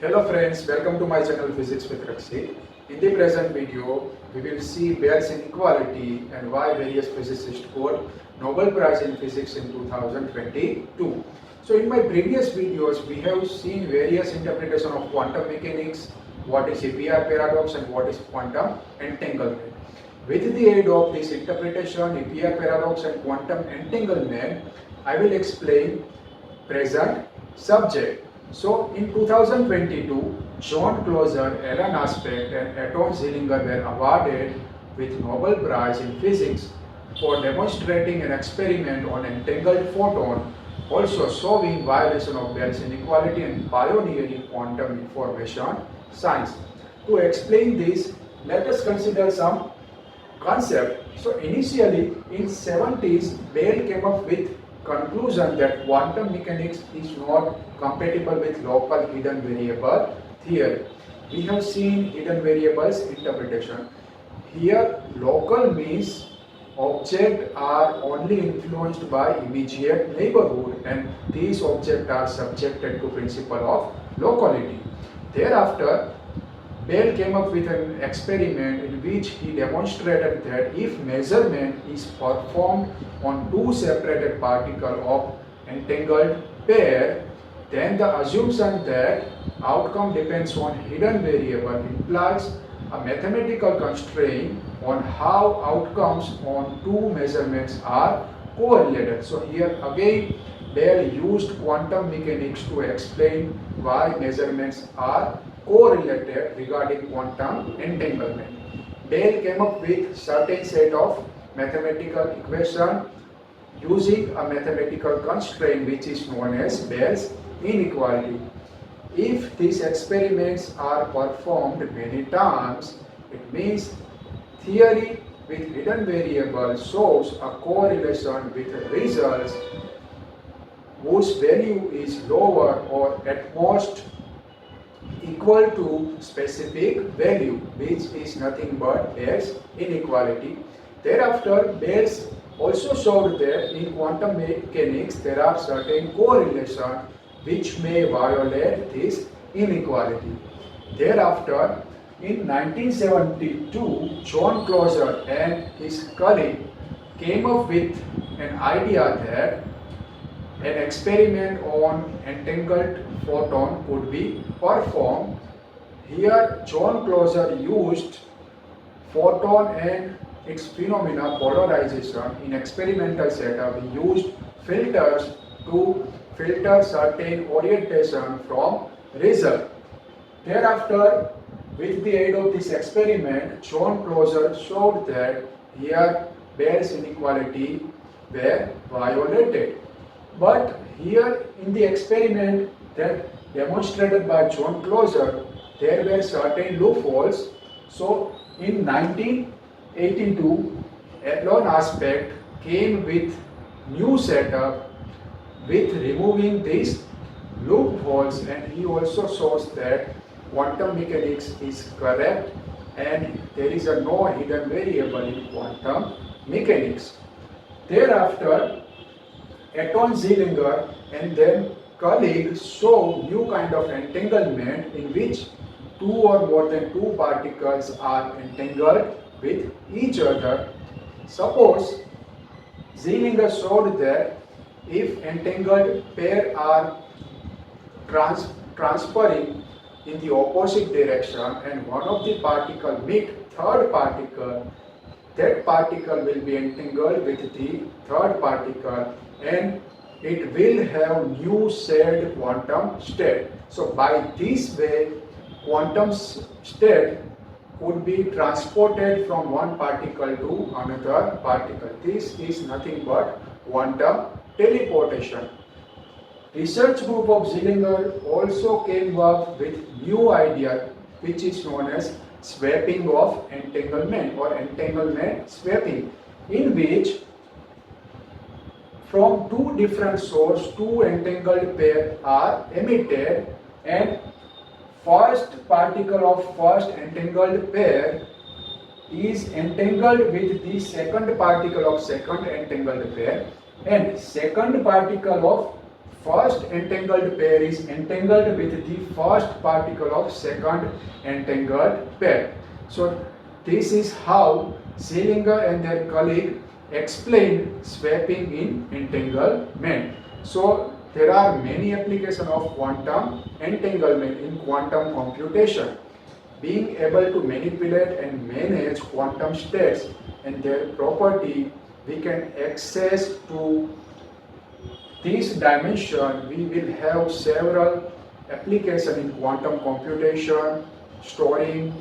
Hello friends, welcome to my channel Physics with Rakshit. In the present video, we will see Bayes inequality and why various physicists got Nobel Prize in Physics in 2022. So in my previous videos, we have seen various interpretations of quantum mechanics, what is EPR paradox and what is quantum entanglement. With the aid of this interpretation, EPR paradox and quantum entanglement, I will explain present subject. So in 2022, John Closer, Alan Aspect and Anton Zeilinger were awarded with Nobel Prize in Physics for demonstrating an experiment on entangled photon, also showing violation of Bayes inequality and pioneering quantum information science. To explain this, let us consider some concept. So initially in 70s, Bell came up with conclusion that quantum mechanics is not compatible with local hidden variable theory. We have seen hidden variables interpretation. Here local means objects are only influenced by immediate neighborhood and these objects are subjected to principle of locality. Thereafter, Bell came up with an experiment in which he demonstrated that if measurement is performed on two separated particles of entangled pair, then the assumption that outcome depends on hidden variable implies a mathematical constraint on how outcomes on two measurements are correlated. So here again Bell used quantum mechanics to explain why measurements are correlated regarding quantum entanglement. Bell came up with certain set of mathematical equation using a mathematical constraint which is known as Bayes inequality. If these experiments are performed many times, it means theory with hidden variable shows a correlation with results whose value is lower or at most equal to specific value, which is nothing but Bayes inequality. Thereafter, Bayes also showed that in quantum mechanics there are certain correlations which may violate this inequality. Thereafter, in 1972, John Closer and his colleague came up with an idea that an experiment on entangled photon could be performed. Here John Closer used photon and its phenomena polarization in experimental setup. He used filters to filter certain orientation from result. Thereafter, with the aid of this experiment, John Closer showed that here Bayes inequality were violated. But here in the experiment that demonstrated by John Closer, there were certain loopholes. So in 1982, Alan Aspect came with new setup with removing these loopholes, and he also shows that quantum mechanics is correct and there is a no hidden variable in quantum mechanics. Thereafter, Anton Zeilinger and then colleagues show new kind of entanglement in which two or more than two particles are entangled with each other. Suppose Zeilinger showed that if entangled pair are transferring in the opposite direction and one of the particle meet third particle, that particle will be entangled with the third particle and it will have new shared quantum state. So by this way, quantum state could be transported from one particle to another particle. This is nothing but quantum teleportation. Research group of Zeilinger also came up with new idea which is known as swapping of entanglement or entanglement swapping, in which from two different sources, two entangled pair are emitted and first particle of first entangled pair is entangled with the second particle of second entangled pair and second particle of first entangled pair is entangled with the first particle of second entangled pair. So this is how Zeilinger and their colleague explained swapping in entanglement. So there are many applications of quantum entanglement in quantum computation. Being able to manipulate and manage quantum states and their property, we can access to this dimension. We will have several applications in quantum computation, storing,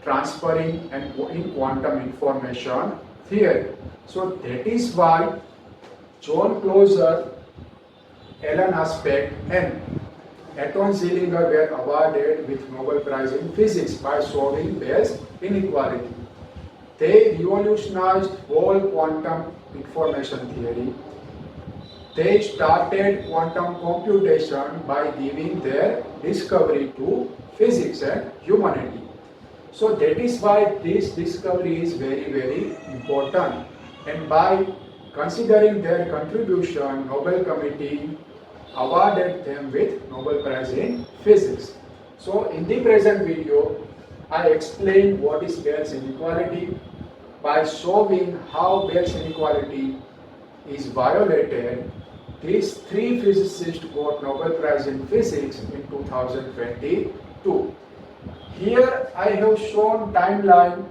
transferring, and in quantum information theory. So that is why John Closer, Alan Aspect, and Anton Zeilinger were awarded with Nobel Prize in Physics by solving Bell's inequality. They revolutionized whole quantum information theory. They started quantum computation by giving their discovery to physics and humanity. So that is why this discovery is very, very important. And by considering their contribution, Nobel Committee awarded them with Nobel Prize in Physics. So in the present video, I explained what is Bell's inequality by showing how Bell's inequality is violated. These three physicists got Nobel Prize in Physics in 2022. Here I have shown timeline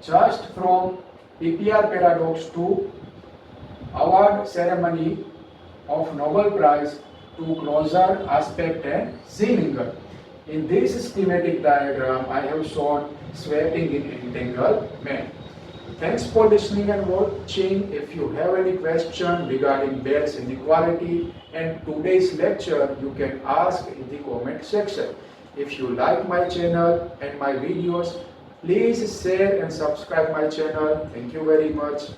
just from PPR paradox to award ceremony of Nobel Prize to Closer, Aspect, and Zeilinger. In this schematic diagram, I have shown swapping in entanglement. Thanks for listening and watching. If you have any question regarding Bell's inequality and today's lecture, you can ask in the comment section. If you like my channel and my videos, please share and subscribe my channel. Thank you very much.